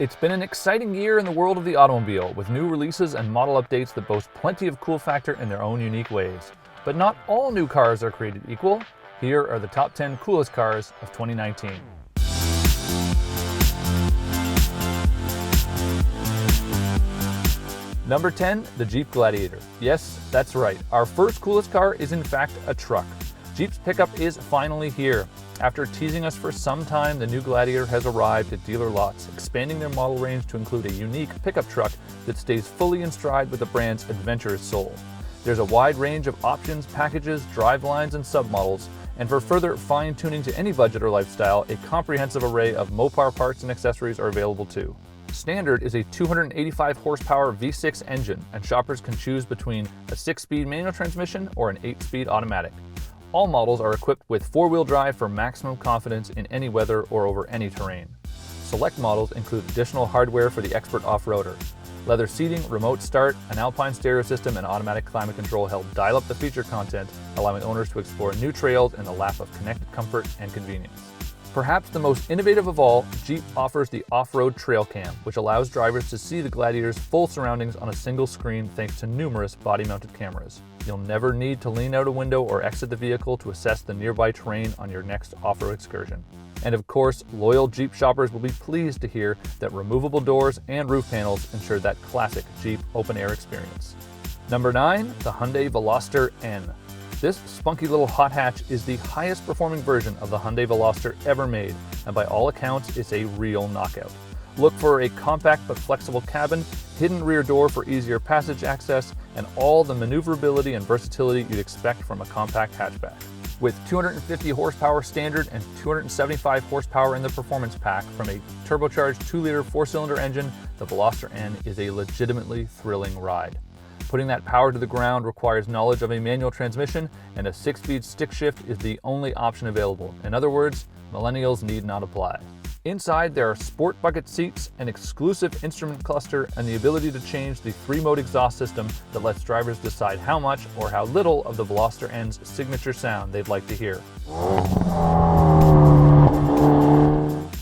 It's been an exciting year in the world of the automobile, with new releases and model updates that boast plenty of cool factor in their own unique ways. But not all new cars are created equal. Here are the top 10 coolest cars of 2019. Number 10, the Jeep Gladiator. Yes, that's right. Our first coolest car is in fact a truck. Jeep's pickup is finally here. After teasing us for some time, the new Gladiator has arrived at dealer lots, expanding their model range to include a unique pickup truck that stays fully in stride with the brand's adventurous soul. There's a wide range of options, packages, drivelines, and submodels, and for further fine-tuning to any budget or lifestyle, a comprehensive array of Mopar parts and accessories are available too. Standard is a 285 horsepower V6 engine, and shoppers can choose between a 6-speed manual transmission or an 8-speed automatic. All models are equipped with 4-wheel drive for maximum confidence in any weather or over any terrain. Select models include additional hardware for the expert off-roader. Leather seating, remote start, an Alpine stereo system, and automatic climate control help dial up the feature content, allowing owners to explore new trails in the lap of connected comfort and convenience. Perhaps the most innovative of all, Jeep offers the off-road trail cam, which allows drivers to see the Gladiator's full surroundings on a single screen thanks to numerous body-mounted cameras. You'll never need to lean out a window or exit the vehicle to assess the nearby terrain on your next off-road excursion. And of course, loyal Jeep shoppers will be pleased to hear that removable doors and roof panels ensure that classic Jeep open-air experience. Number 9, the Hyundai Veloster N. This spunky little hot hatch is the highest performing version of the Hyundai Veloster ever made, and by all accounts, it's a real knockout. Look for a compact but flexible cabin, hidden rear door for easier passage access, and all the maneuverability and versatility you'd expect from a compact hatchback. With 250 horsepower standard and 275 horsepower in the performance pack from a turbocharged 2-liter 4-cylinder engine, the Veloster N is a legitimately thrilling ride. Putting that power to the ground requires knowledge of a manual transmission, and a 6-speed stick shift is the only option available. In other words, millennials need not apply. Inside, there are sport bucket seats, an exclusive instrument cluster, and the ability to change the 3-mode exhaust system that lets drivers decide how much or how little of the Veloster N's signature sound they'd like to hear.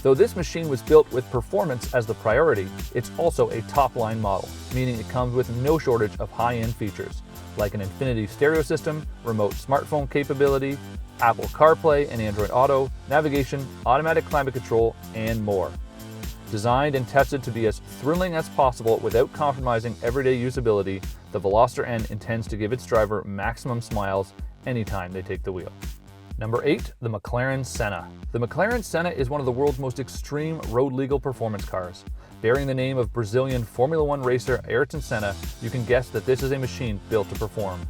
Though this machine was built with performance as the priority, it's also a top-line model, meaning it comes with no shortage of high-end features, like an Infinity stereo system, remote smartphone capability, Apple CarPlay and Android Auto, navigation, automatic climate control, and more. Designed and tested to be as thrilling as possible without compromising everyday usability, the Veloster N intends to give its driver maximum smiles anytime they take the wheel. Number 8, the Mclaren Senna. The Mclaren Senna is one of the world's most extreme road-legal performance cars. Bearing the name of Brazilian Formula One racer Ayrton Senna, you can guess that this is a machine built to perform.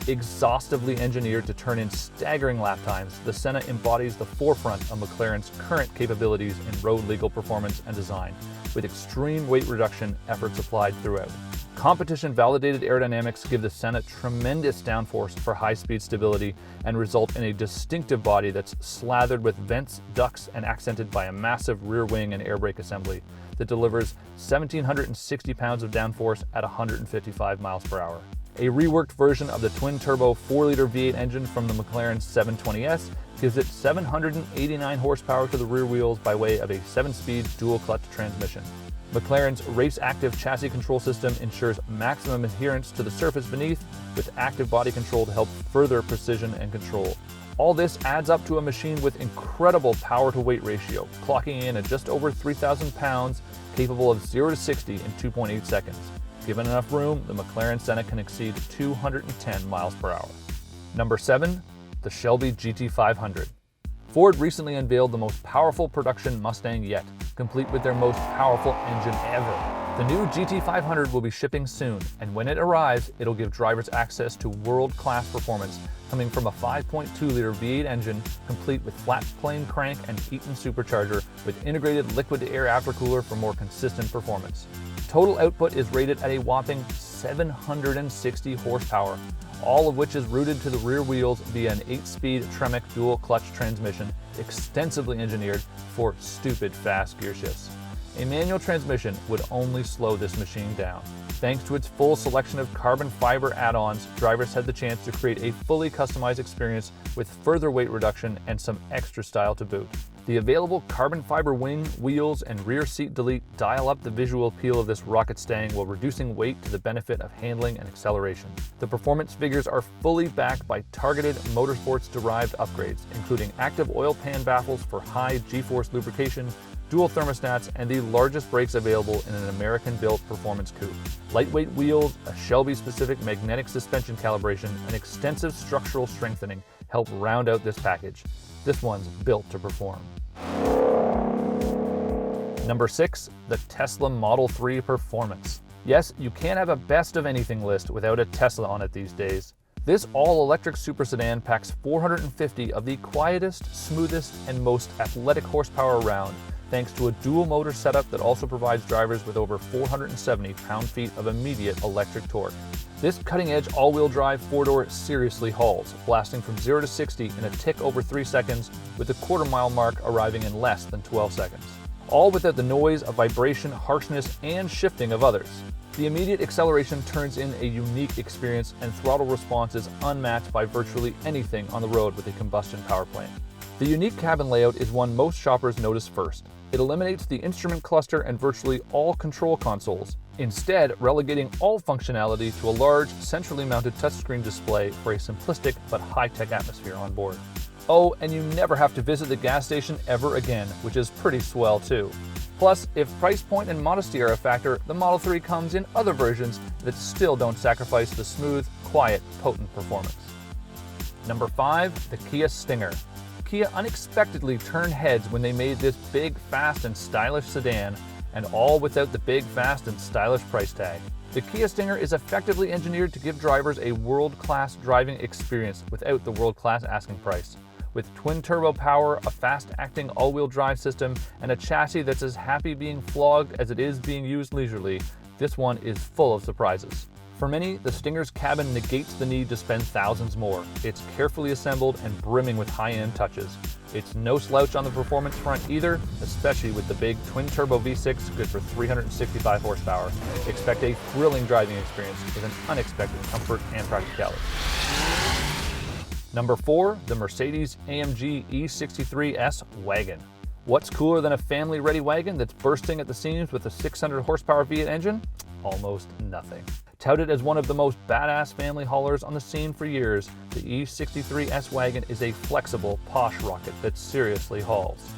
Exhaustively engineered to turn in staggering lap times, the Senna embodies the forefront of McLaren's current capabilities in road-legal performance and design, with extreme weight reduction efforts applied throughout. Competition-validated aerodynamics give the Senna tremendous downforce for high-speed stability and result in a distinctive body that's slathered with vents, ducts, and accented by a massive rear wing and air brake assembly that delivers 1,760 pounds of downforce at 155 miles per hour. A reworked version of the twin-turbo 4-liter V8 engine from the McLaren 720S gives it 789 horsepower to the rear wheels by way of a 7-speed dual-clutch transmission. McLaren's race-active chassis control system ensures maximum adherence to the surface beneath, with active body control to help further precision and control. All this adds up to a machine with incredible power-to-weight ratio, clocking in at just over 3,000 pounds, capable of 0 to 60 in 2.8 seconds. Given enough room, the McLaren Senna can exceed 210 miles per hour. Number 7, the Shelby GT500. Ford recently unveiled the most powerful production Mustang yet, complete with their most powerful engine ever. The new GT500 will be shipping soon, and when it arrives, it'll give drivers access to world-class performance coming from a 5.2-liter V8 engine complete with flat plane crank and Eaton supercharger with integrated liquid-to-air aftercooler for more consistent performance. Total output is rated at a whopping 760 horsepower, all of which is routed to the rear wheels via an 8-speed Tremec dual-clutch transmission extensively engineered for stupid fast gear shifts. A manual transmission would only slow this machine down. Thanks to its full selection of carbon fiber add-ons, drivers had the chance to create a fully customized experience with further weight reduction and some extra style to boot. The available carbon fiber wing, wheels, and rear seat delete dial up the visual appeal of this rocket stang while reducing weight to the benefit of handling and acceleration. The performance figures are fully backed by targeted motorsports-derived upgrades, including active oil pan baffles for high G-force lubrication, dual thermostats, and the largest brakes available in an American-built performance coupe. Lightweight wheels, a Shelby-specific magnetic suspension calibration, and extensive structural strengthening help round out this package. This one's built to perform. Number 6, the Tesla Model 3 Performance. Yes, you can't have a best of anything list without a Tesla on it these days. This all-electric super sedan packs 450 of the quietest, smoothest, and most athletic horsepower around, thanks to a dual motor setup that also provides drivers with over 470 pound-feet of immediate electric torque. This cutting-edge all-wheel drive four-door seriously hauls, blasting from 0 to 60 in a tick over 3 seconds, with the quarter-mile mark arriving in less than 12 seconds. All without the noise of vibration, harshness, and shifting of others. The immediate acceleration turns in a unique experience, and throttle response is unmatched by virtually anything on the road with a combustion power plant. The unique cabin layout is one most shoppers notice first. It eliminates the instrument cluster and virtually all control consoles, instead relegating all functionality to a large, centrally mounted touchscreen display for a simplistic but high-tech atmosphere on board. Oh, and you never have to visit the gas station ever again, which is pretty swell too. Plus, if price point and modesty are a factor, the Model 3 comes in other versions that still don't sacrifice the smooth, quiet, potent performance. Number 5, the Kia Stinger. Kia unexpectedly turned heads when they made this big, fast, and stylish sedan, and all without the big, fast, and stylish price tag. The Kia Stinger is effectively engineered to give drivers a world-class driving experience without the world-class asking price. With twin-turbo power, a fast-acting all-wheel drive system, and a chassis that's as happy being flogged as it is being used leisurely, this one is full of surprises. For many, the Stinger's cabin negates the need to spend thousands more. It's carefully assembled and brimming with high-end touches. It's no slouch on the performance front either, especially with the big twin-turbo V6 good for 365 horsepower. Expect a thrilling driving experience with an unexpected comfort and practicality. Number 4, the Mercedes-AMG E63S Wagon. What's cooler than a family-ready wagon that's bursting at the seams with a 600 horsepower V8 engine? Almost nothing. Touted as one of the most badass family haulers on the scene for years, the E63S Wagon is a flexible, posh rocket that seriously hauls.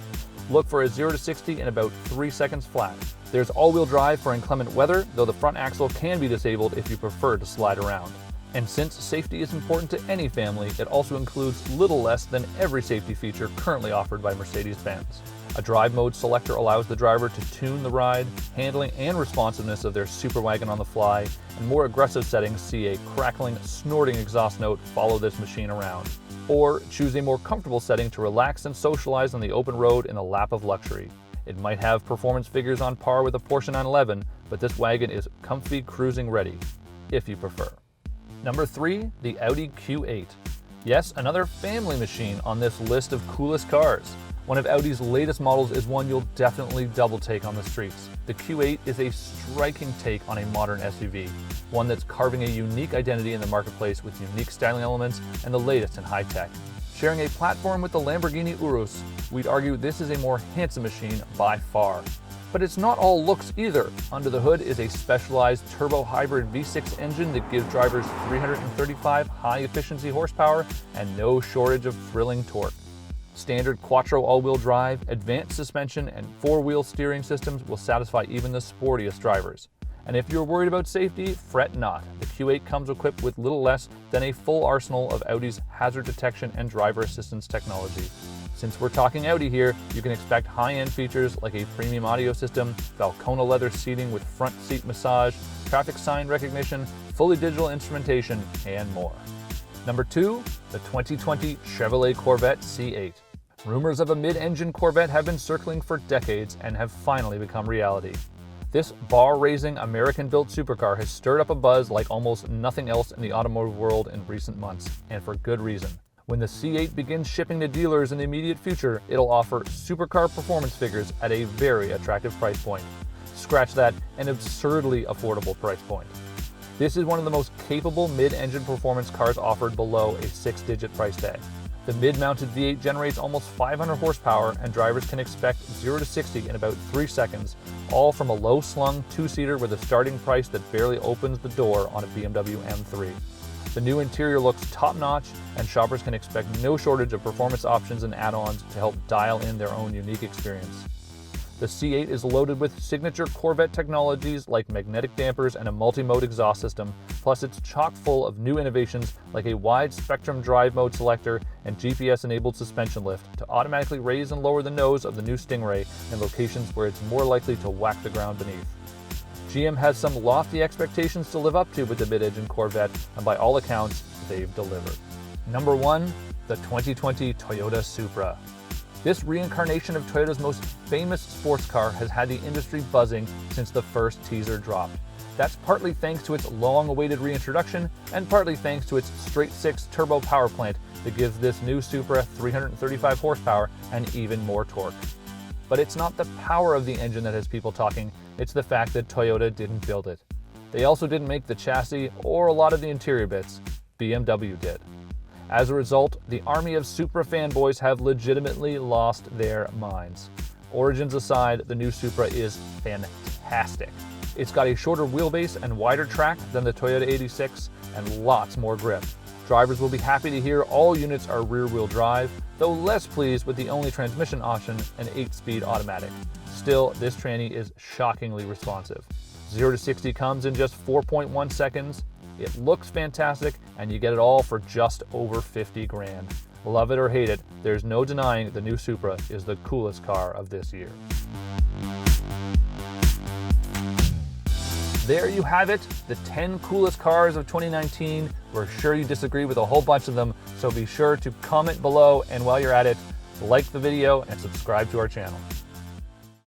Look for a 0 to 60 in about 3 seconds flat. There's all-wheel drive for inclement weather, though the front axle can be disabled if you prefer to slide around. And since safety is important to any family, it also includes little less than every safety feature currently offered by Mercedes-Benz. A drive mode selector allows the driver to tune the ride, handling, and responsiveness of their Super Wagon on the fly, and more aggressive settings see a crackling, snorting exhaust note follow this machine around. Or choose a more comfortable setting to relax and socialize on the open road in a lap of luxury. It might have performance figures on par with a Porsche 911, but this wagon is comfy cruising ready, if you prefer. Number 3, the Audi Q8. Yes, another family machine on this list of coolest cars. One of Audi's latest models is one you'll definitely double take on the streets. The Q8 is a striking take on a modern SUV, one that's carving a unique identity in the marketplace with unique styling elements and the latest in high tech. Sharing a platform with the Lamborghini Urus, we'd argue this is a more handsome machine by far. But it's not all looks either. Under the hood is a specialized turbo hybrid V6 engine that gives drivers 335 high-efficiency horsepower and no shortage of thrilling torque. Standard quattro all-wheel drive, advanced suspension, and four-wheel steering systems will satisfy even the sportiest drivers. And if you're worried about safety, fret not. The Q8 comes equipped with little less than a full arsenal of Audi's hazard detection and driver assistance technology. Since we're talking Audi here, you can expect high-end features like a premium audio system, Falcona leather seating with front seat massage, traffic sign recognition, fully digital instrumentation, and more. Number 2, the 2020 Chevrolet Corvette C8. Rumors of a mid-engine Corvette have been circling for decades and have finally become reality. This bar-raising American-built supercar has stirred up a buzz like almost nothing else in the automotive world in recent months, and for good reason. When the C8 begins shipping to dealers in the immediate future, it'll offer supercar performance figures at a very attractive price point. Scratch that, an absurdly affordable price point. This is one of the most capable mid-engine performance cars offered below a 6-digit price tag. The mid-mounted V8 generates almost 500 horsepower, and drivers can expect 0 to 60 in about 3 seconds, all from a low-slung two-seater with a starting price that barely opens the door on a BMW M3. The new interior looks top-notch, and shoppers can expect no shortage of performance options and add-ons to help dial in their own unique experience. The C8 is loaded with signature Corvette technologies like magnetic dampers and a multi-mode exhaust system, plus it's chock full of new innovations like a wide-spectrum drive mode selector and GPS-enabled suspension lift to automatically raise and lower the nose of the new Stingray in locations where it's more likely to whack the ground beneath. GM has some lofty expectations to live up to with the mid-engine Corvette, and by all accounts, they've delivered. Number 1, the 2020 Toyota Supra. This reincarnation of Toyota's most famous sports car has had the industry buzzing since the first teaser dropped. That's partly thanks to its long-awaited reintroduction, and partly thanks to its straight-six turbo power plant that gives this new Supra 335 horsepower and even more torque. But it's not the power of the engine that has people talking, it's the fact that Toyota didn't build it. They also didn't make the chassis or a lot of the interior bits. BMW did. As a result, the army of Supra fanboys have legitimately lost their minds. Origins aside, the new Supra is fantastic. It's got a shorter wheelbase and wider track than the Toyota 86, and lots more grip. Drivers will be happy to hear all units are rear-wheel drive, though less pleased with the only transmission option, an 8-speed automatic. Still, this tranny is shockingly responsive. 0 to 60 comes in just 4.1 seconds. It looks fantastic, and you get it all for just over 50 grand. Love it or hate it, there's no denying the new Supra is the coolest car of this year. There you have it, the 10 coolest cars of 2019. We're sure you disagree with a whole bunch of them, so be sure to comment below, and while you're at it, like the video and subscribe to our channel.